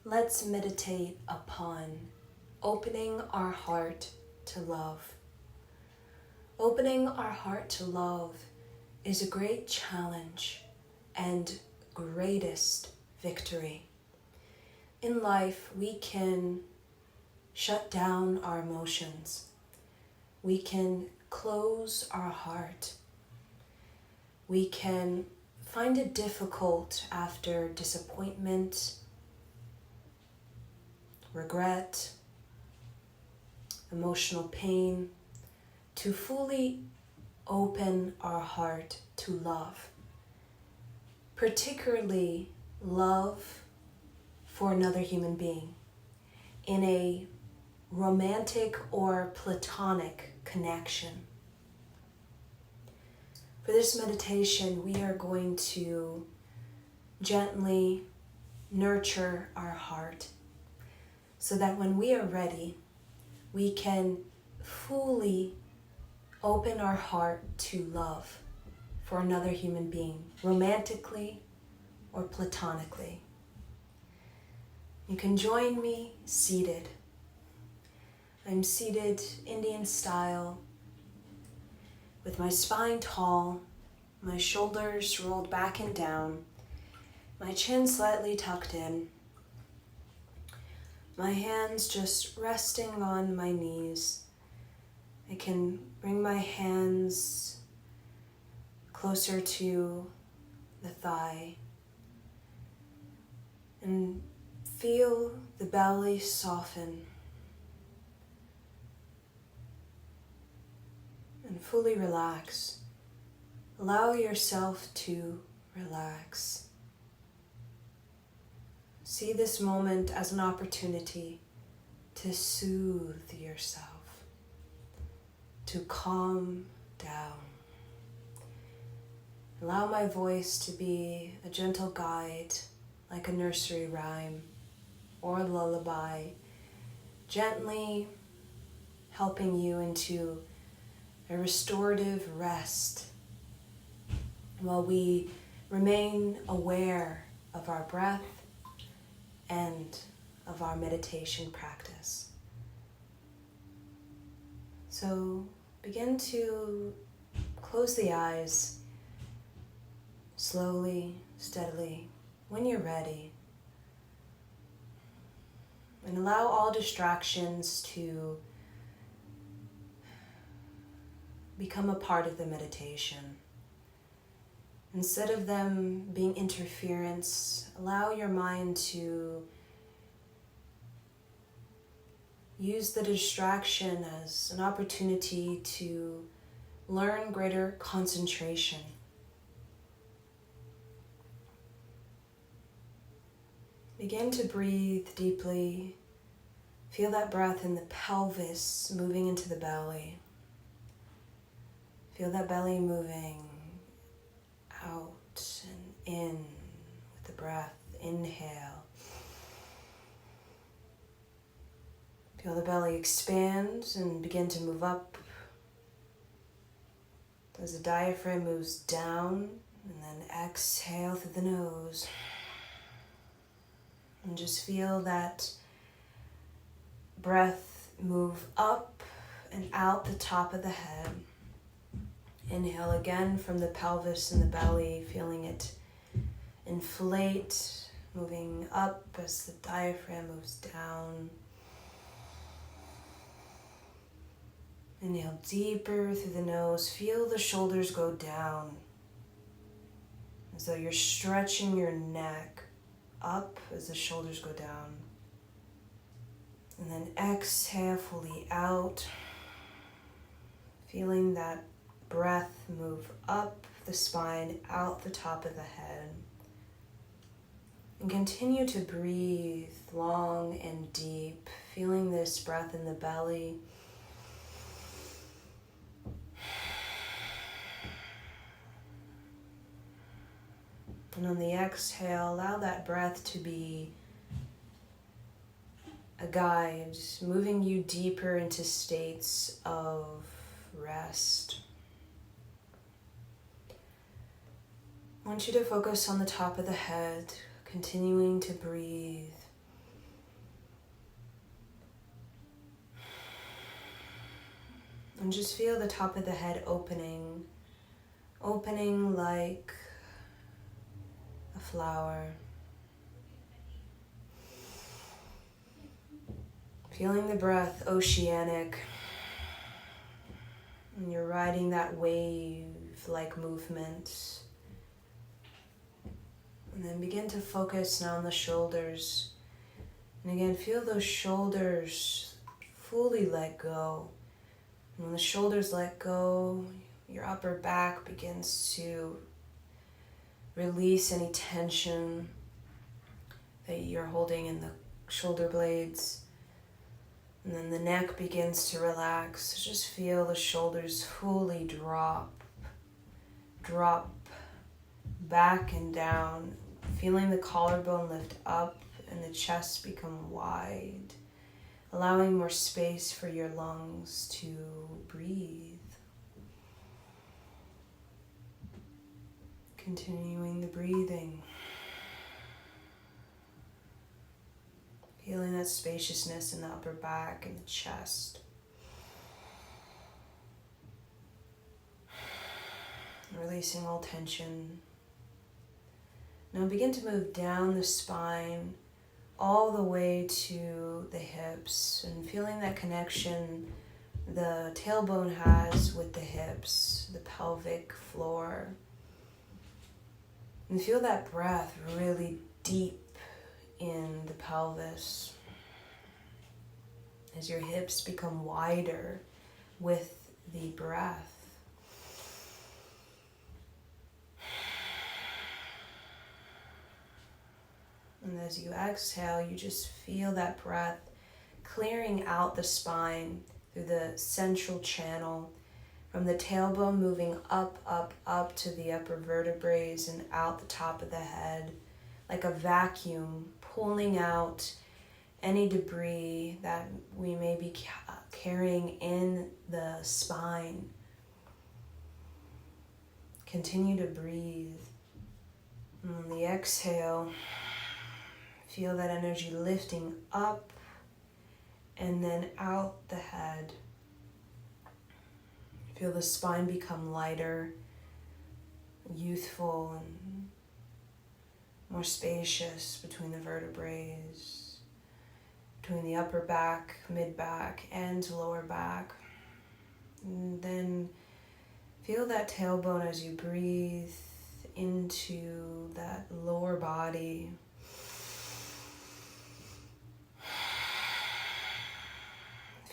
let's meditate upon opening our heart to love. Opening our heart to love is a great challenge and greatest victory. In life, we can shut down our emotions. We can close our heart. We can find it difficult after disappointment, regret, emotional pain, to fully open our heart to love, particularly love for another human being in a romantic or platonic connection. For this meditation, we are going to gently nurture our heart so that when we are ready, we can fully open our heart to love for another human being, romantically or platonically. You can join me seated. I'm seated Indian style with my spine tall, my shoulders rolled back and down, my chin slightly tucked in, my hands just resting on my knees. I can bring my hands closer to the thigh and feel the belly soften and fully relax. Allow yourself to relax. See this moment as an opportunity to soothe yourself, to calm down. Allow my voice to be a gentle guide, like a nursery rhyme or a lullaby, gently helping you into a restorative rest while we remain aware of our breath and of our meditation practice. So begin to close the eyes slowly, steadily, when you're ready. And allow all distractions to become a part of the meditation. Instead of them being interference, allow your mind to use the distraction as an opportunity to learn greater concentration. Begin to breathe deeply. Feel that breath in the pelvis moving into the belly. Feel that belly moving out and in with the breath. Inhale. Feel the belly expand and begin to move up as the diaphragm moves down, and then exhale through the nose. And just feel that breath move up and out the top of the head. Inhale again from the pelvis and the belly, feeling it inflate, moving up as the diaphragm moves down. Inhale deeper through the nose. Feel the shoulders go down as though you're stretching your neck up as the shoulders go down. And then exhale fully out, feeling that breath move up the spine, out the top of the head. And continue to breathe long and deep, feeling this breath in the belly. And on the exhale, allow that breath to be a guide, moving you deeper into states of rest. I want you to focus on the top of the head, continuing to breathe And just feel the top of the head opening like a flower. Feeling the breath oceanic. And you're riding that wave-like movement. And then begin to focus now on the shoulders. And again, feel those shoulders fully let go. And when the shoulders let go, your upper back begins to release any tension that you're holding in the shoulder blades. And then the neck begins to relax. Just feel the shoulders fully drop back and down. Feeling the collarbone lift up and the chest become wide, allowing more space for your lungs to breathe. Continuing the breathing. Feeling that spaciousness in the upper back and the chest. Releasing all tension. Now begin to move down the spine all the way to the hips and feeling that connection the tailbone has with the hips, the pelvic floor. And feel that breath really deep in the pelvis as your hips become wider with the breath. And as you exhale, you just feel that breath clearing out the spine through the central channel, from the tailbone moving up to the upper vertebrae and out the top of the head, like a vacuum pulling out any debris that we may be carrying in the spine. Continue to breathe. And on the exhale, feel that energy lifting up and then out the head. Feel the spine become lighter, youthful, and more spacious between the vertebrae, between the upper back, mid-back, and lower back. And then feel that tailbone as you breathe into that lower body.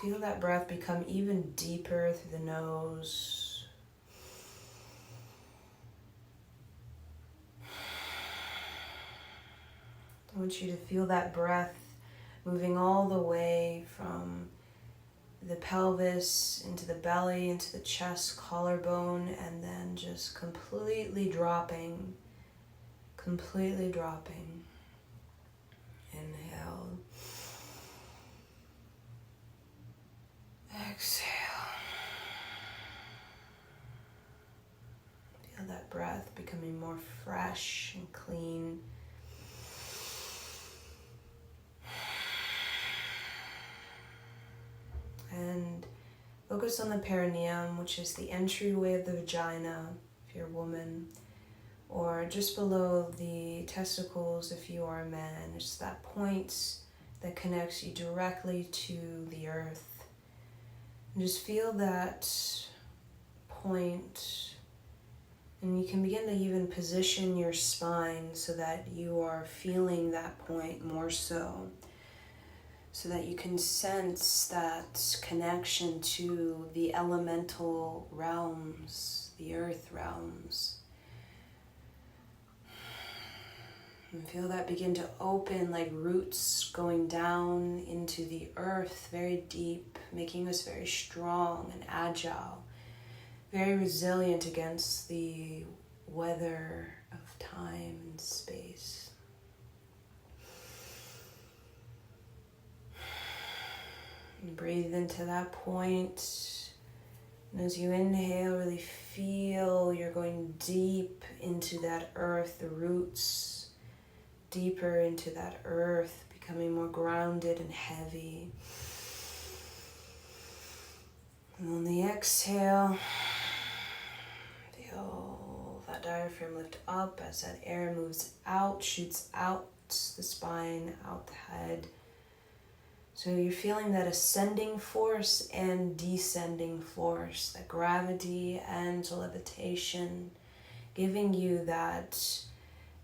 Feel that breath become even deeper through the nose. I want you to feel that breath moving all the way from the pelvis into the belly, into the chest, collarbone, and then just completely dropping. Inhale. Exhale. Feel that breath becoming more fresh and clean. And focus on the perineum, which is the entryway of the vagina if you're a woman, or just below the testicles if you are a man. It's that point that connects you directly to the earth. And just feel that point, and you can begin to even position your spine so that you are feeling that point more so that you can sense that connection to the elemental realms, the earth realms. And feel that begin to open like roots going down into the earth, very deep, making us very strong and agile, very resilient against the weather of time and space. And breathe into that point. And as you inhale, really feel you're going deep into that earth, the roots, deeper into that earth, becoming more grounded and heavy. And on the exhale, feel that diaphragm lift up as that air moves out, shoots out the spine, out the head. So you're feeling that ascending force and descending force, that gravity and levitation, giving you that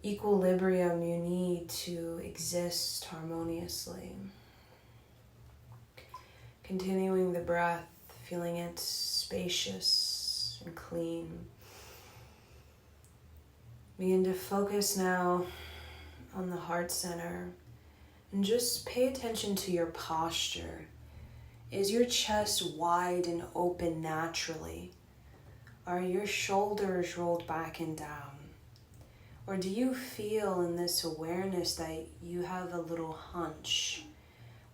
equilibrium you need to exist harmoniously. Continuing the breath, feeling it spacious and clean. Begin to focus now on the heart center and just pay attention to your posture. Is your chest wide and open naturally? Are your shoulders rolled back and down? Or do you feel in this awareness that you have a little hunch,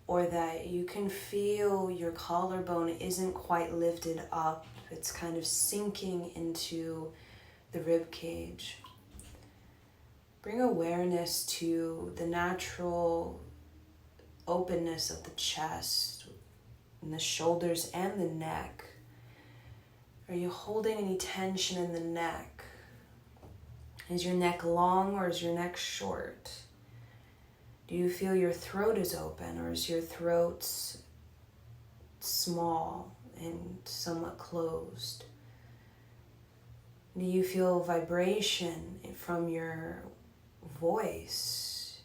or that you can feel your collarbone isn't quite lifted up? It's kind of sinking into the rib cage. Bring awareness to the natural openness of the chest and the shoulders and the neck. Are you holding any tension in the neck? Is your neck long or is your neck short? Do you feel your throat is open, or is your throat small and somewhat closed? Do you feel vibration from your voice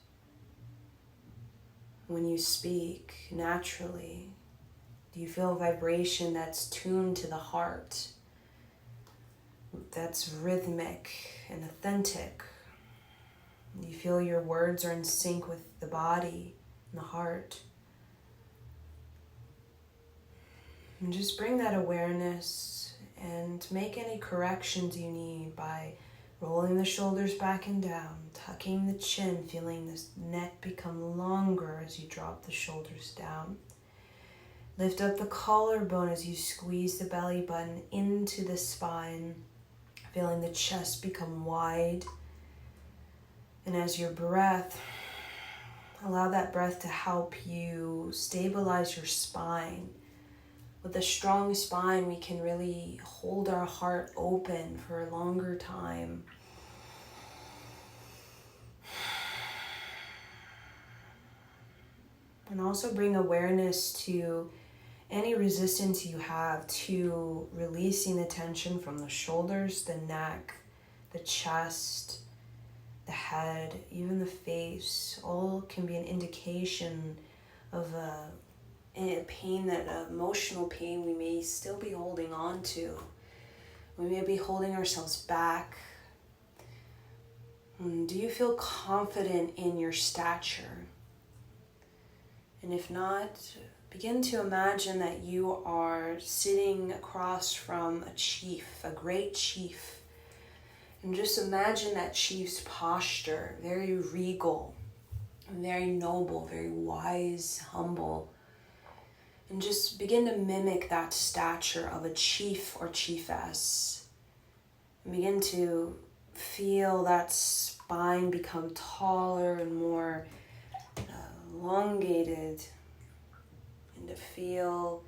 when you speak naturally? Do you feel vibration that's tuned to the heart, that's rhythmic and authentic? You feel your words are in sync with the body and the heart. And just bring that awareness and make any corrections you need by rolling the shoulders back and down, tucking the chin, feeling this neck become longer as you drop the shoulders down. Lift up the collarbone as you squeeze the belly button into the spine, feeling the chest become wide. And as your breath, allow that breath to help you stabilize your spine. With a strong spine, we can really hold our heart open for a longer time. And also bring awareness to any resistance you have to releasing the tension from the shoulders, the neck, the chest, the head, even the face. All can be an indication of a pain, that emotional pain we may still be holding on to. We may be holding ourselves back. Do you feel confident in your stature? And if not, begin to imagine that you are sitting across from a chief, a great chief. And just imagine that chief's posture, very regal, very noble, very wise, humble. And just begin to mimic that stature of a chief or chiefess. And begin to feel that spine become taller and more elongated. And to feel,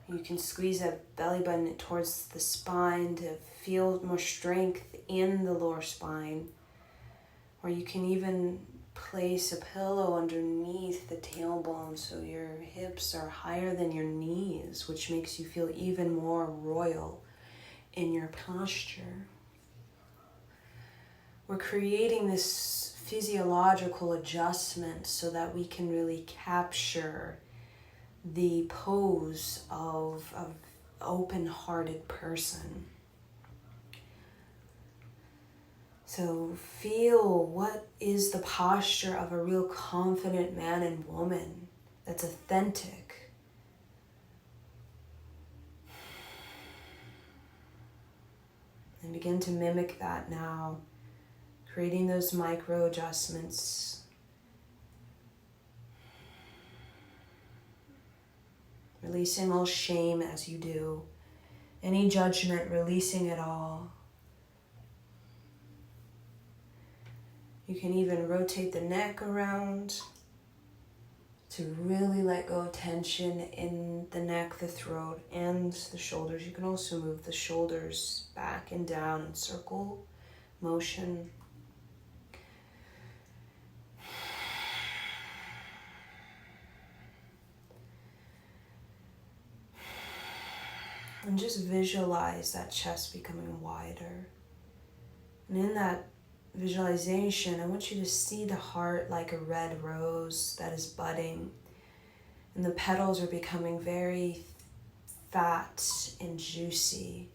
you can squeeze that belly button towards the spine to feel more strength in the lower spine. Or you can even place a pillow underneath the tailbone so your hips are higher than your knees, which makes you feel even more royal in your posture. We're creating this physiological adjustment so that we can really capture the pose of an open-hearted person. So feel what is the posture of a real confident man and woman that's authentic. And begin to mimic that now, creating those micro adjustments. Releasing all shame as you do. Any judgment, releasing it all. You can even rotate the neck around to to really let go of tension in the neck, the throat, and the shoulders. You can also move the shoulders back and down in circle motion. And just visualize that chest becoming wider. And in that visualization, I want you to see the heart like a red rose that is budding. And the petals are becoming very fat and juicy.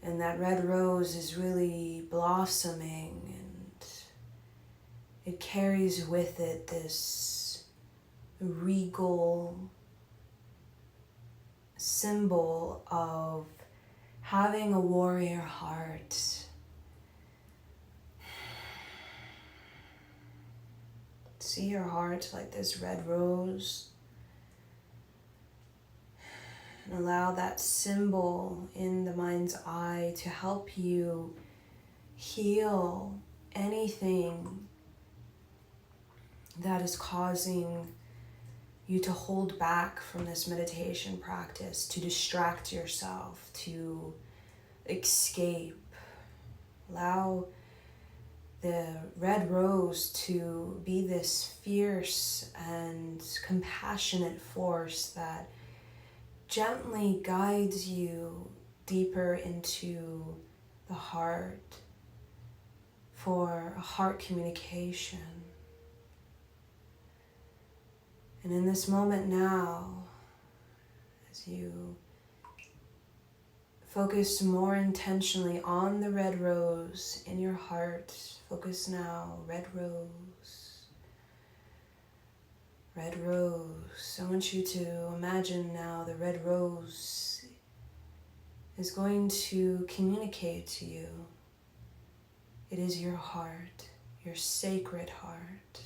And that red rose is really blossoming, and it carries with it this regal symbol of having a warrior heart. See your heart like this red rose, and allow that symbol in the mind's eye to help you heal anything that is causing you to hold back from this meditation practice, to distract yourself, to escape. Allow the red rose to be this fierce and compassionate force that gently guides you deeper into the heart for a heart communication. And in this moment now, as you focus more intentionally on the red rose in your heart, focus now, red rose, red rose. I want you to imagine now the red rose is going to communicate to you. It is your heart, your sacred heart.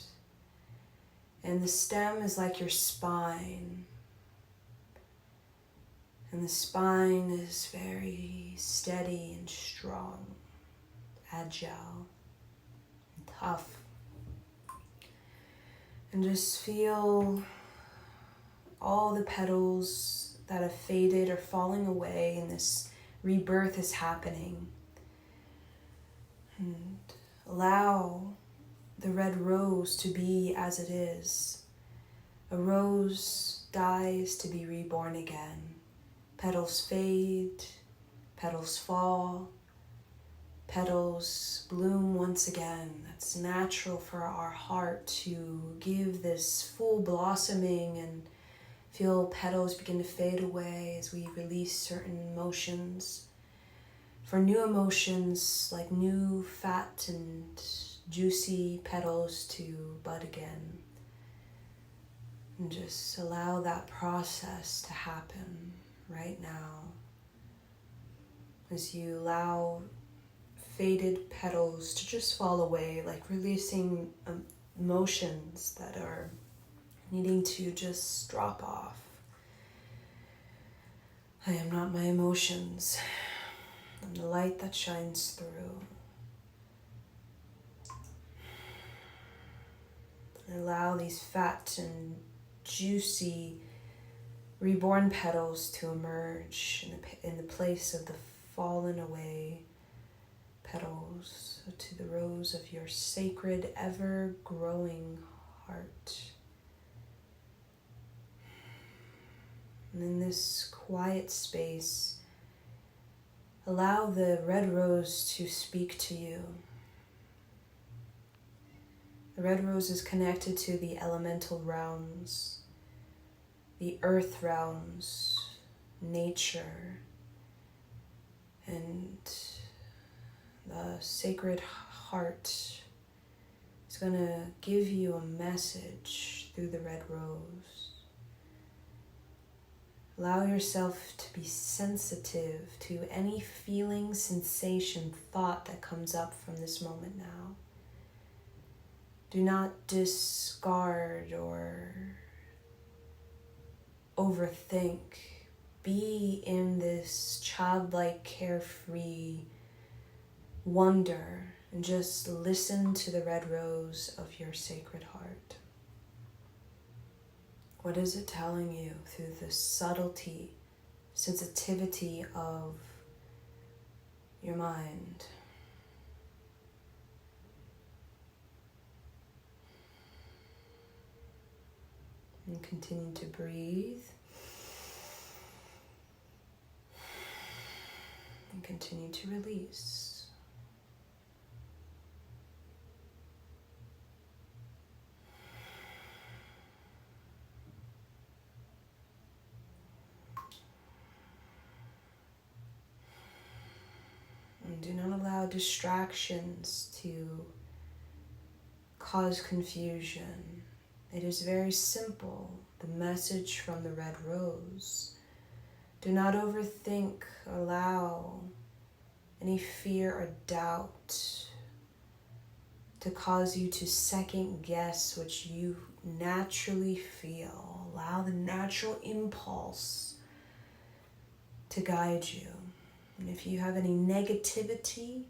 And the stem is like your spine. And the spine is very steady and strong, agile, and tough. And just feel all the petals that have faded or falling away, and this rebirth is happening. And allow the red rose to be as it is. A rose dies to be reborn again. Petals fade, petals fall, petals bloom once again. That's natural for our heart to give this full blossoming and feel petals begin to fade away as we release certain emotions. For new emotions, like new fat and juicy petals to bud again. And just allow that process to happen right now. As you allow faded petals to just fall away, like releasing emotions that are needing to just drop off. I am not my emotions. I'm the light that shines through. Allow these fat and juicy reborn petals to emerge in the place of the fallen away petals to the rose of your sacred, ever-growing heart. And in this quiet space, allow the red rose to speak to you. The red rose is connected to the elemental realms, the earth realms, nature, and the sacred heart is going to give you a message through the red rose. Allow yourself to be sensitive to any feeling, sensation, thought that comes up from this moment now. Do not discard or overthink. Be in this childlike, carefree wonder and just listen to the red rose of your sacred heart. What is it telling you through the subtlety, sensitivity of your mind? And continue to breathe. And continue to release. And do not allow distractions to cause confusion. It is very simple. The message from the red rose. Do not overthink or allow any fear or doubt to cause you to second guess what you naturally feel. Allow the natural impulse to guide you. And if you have any negativity,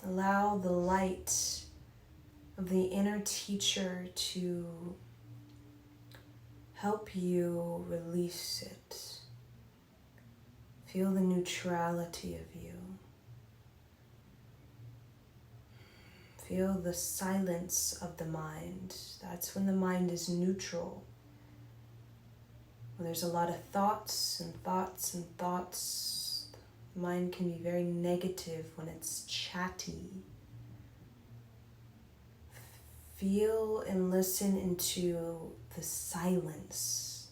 allow the light of the inner teacher to help you release it. Feel the neutrality of you. Feel the silence of the mind. That's when the mind is neutral. When there's a lot of thoughts and thoughts and thoughts, the mind can be very negative when it's chatty. Feel and listen into the silence,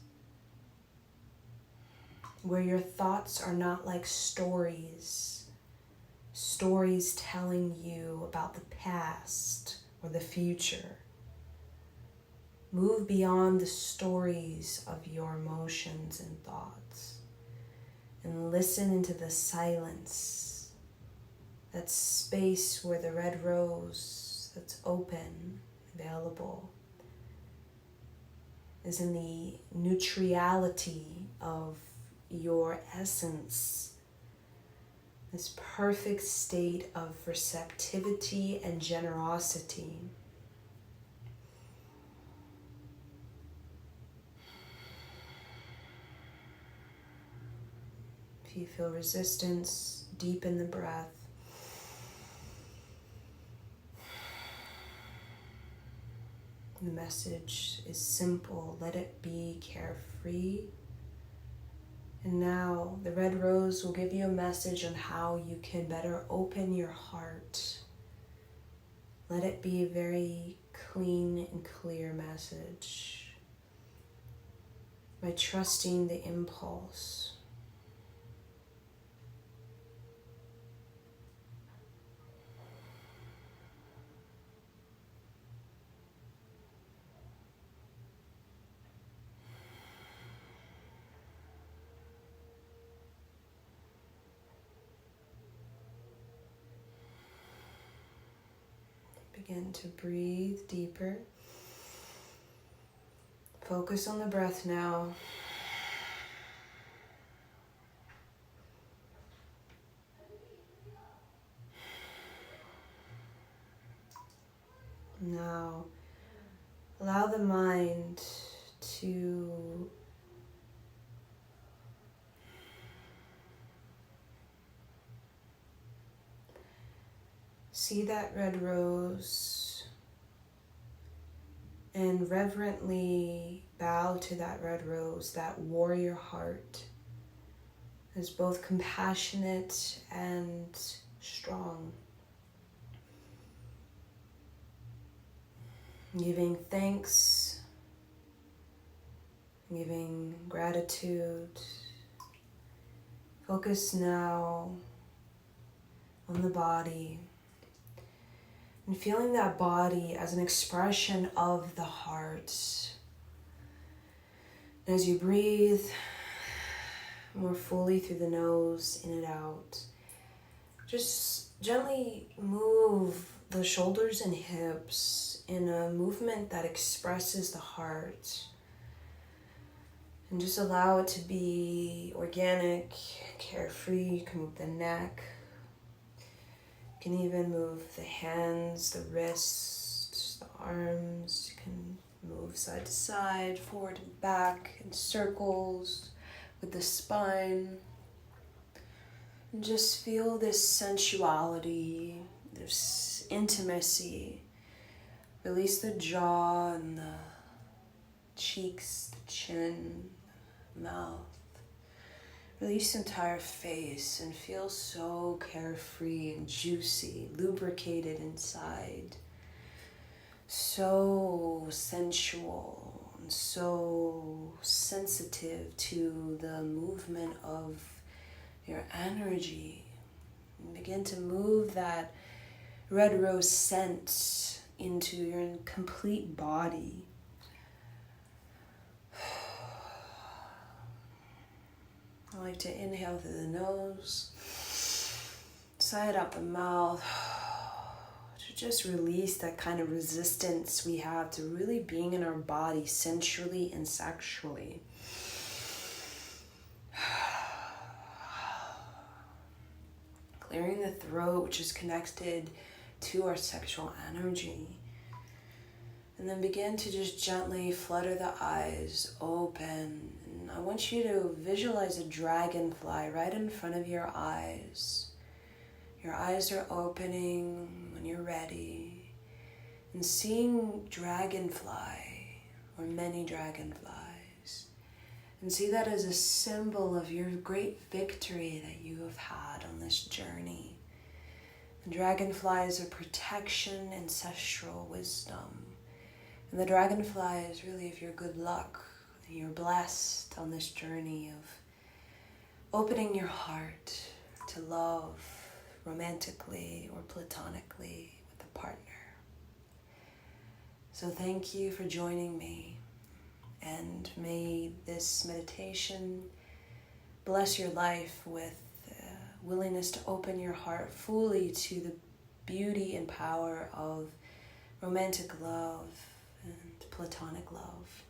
where your thoughts are not like stories telling you about the past or the future. Move beyond the stories of your emotions and thoughts and listen into the silence, that space where the red rose that's open, available, is in the neutrality of your essence, this perfect state of receptivity and generosity. If you feel resistance, deepen the breath. The message is simple. Let it be carefree. And now the red rose will give you a message on how you can better open your heart. Let it be a very clean and clear message by trusting the impulse. Begin to breathe deeper. Focus on the breath now. Now, allow the mind to see that red rose and reverently bow to that red rose, that warrior heart is both compassionate and strong. Giving thanks, giving gratitude. Focus now on the body and feeling that body as an expression of the heart. And as you breathe more fully through the nose, in and out, just gently move the shoulders and hips in a movement that expresses the heart. And just allow it to be organic, carefree. You can move the neck. You can even move the hands, the wrists, the arms. Move side to side, forward and back in circles with the spine. And just feel this sensuality, this intimacy. Release the jaw and the cheeks, the chin, mouth. Release the entire face and feel so carefree and juicy, lubricated inside. So sensual and so sensitive to the movement of your energy. And begin to move that red rose scent into your complete body. I like to inhale through the nose, sigh it out the mouth, to just release that kind of resistance we have to really being in our body sensually and sexually. Clearing the throat, which is connected to our sexual energy. And then begin to just gently flutter the eyes open. And I want you to visualize a dragonfly right in front of your eyes. Your eyes are opening when you're ready. And seeing dragonfly, or many dragonflies. And see that as a symbol of your great victory that you have had on this journey. The dragonflies are protection, ancestral wisdom. And the dragonfly is really of your good luck. You're blessed on this journey of opening your heart to love romantically or platonically with a partner. So thank you for joining me. And may this meditation bless your life with willingness to open your heart fully to the beauty and power of romantic love and platonic love.